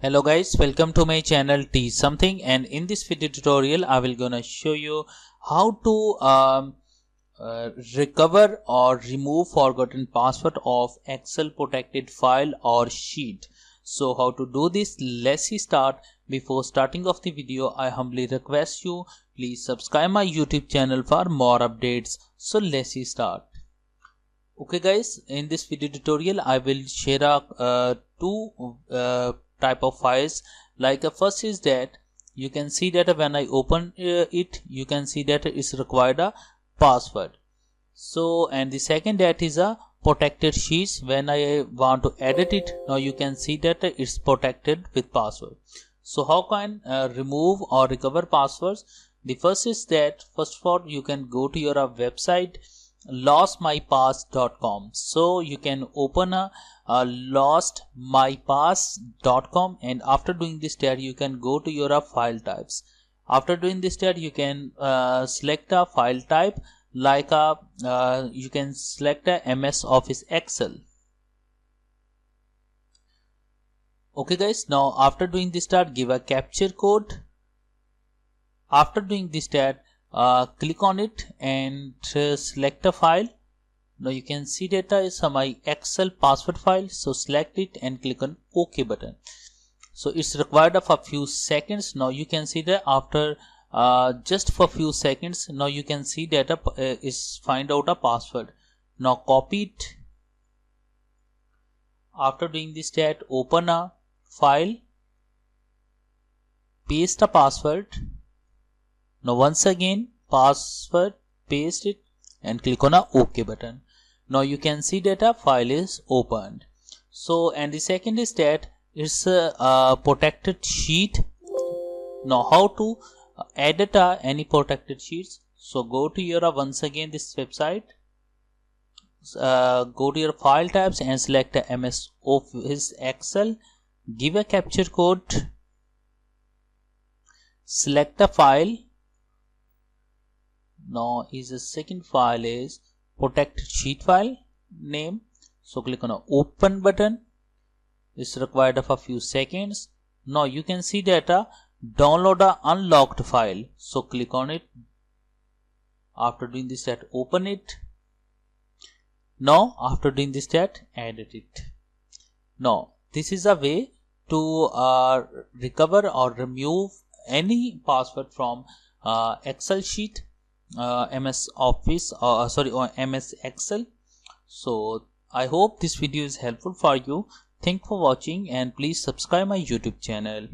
Hello guys, welcome to my channel Teach Something, and in this video tutorial I will gonna show you how to recover or remove forgotten password of Excel protected file or sheet. So how to do this? Let's start. Before starting off the video, I humbly request you please subscribe my YouTube channel for more updates. So let's start. Okay guys, in this video tutorial I will share two type of files. First is that you can see that when I open it, you can see that it's required a password. So, and the second that is a protected sheets. When I want to edit it, now you can see that it's protected with password. So how can remove or recover passwords? The first is that first of all you can go to your website lostmypass.com. so you can open a lostmypass.com, and after doing this there you can go to your file types. After doing this there you can select a file type you can select a MS Office Excel. Okay guys, now after doing this start, give a capture code. After doing this start, click on it and select a file. Now you can see data is my Excel password file, so select it and click on OK button. So it's required of a few seconds. Now you can see that after just for few seconds, now you can see data is find out a password. Now copy it. After doing this start, open a file, paste a password. Now once again password, paste it and click on a OK button. Now you can see that a file is opened. So, and the second is that it's a protected sheet. Now how to edit any protected sheets? So go to your once again this website, go to your file tabs and select a MS Office Excel, give a capture code, select a file. Now is the second file is protected sheet file name, so click on a open button. It's required of a few seconds. Now you can see that download a unlocked file, so click on it. After doing this that open it. Now after doing this that edit it. Now this is a way to recover or remove any password from Excel sheet, MS Office or MS Excel. So I hope this video is helpful for you. Thanks for watching and please subscribe my YouTube channel.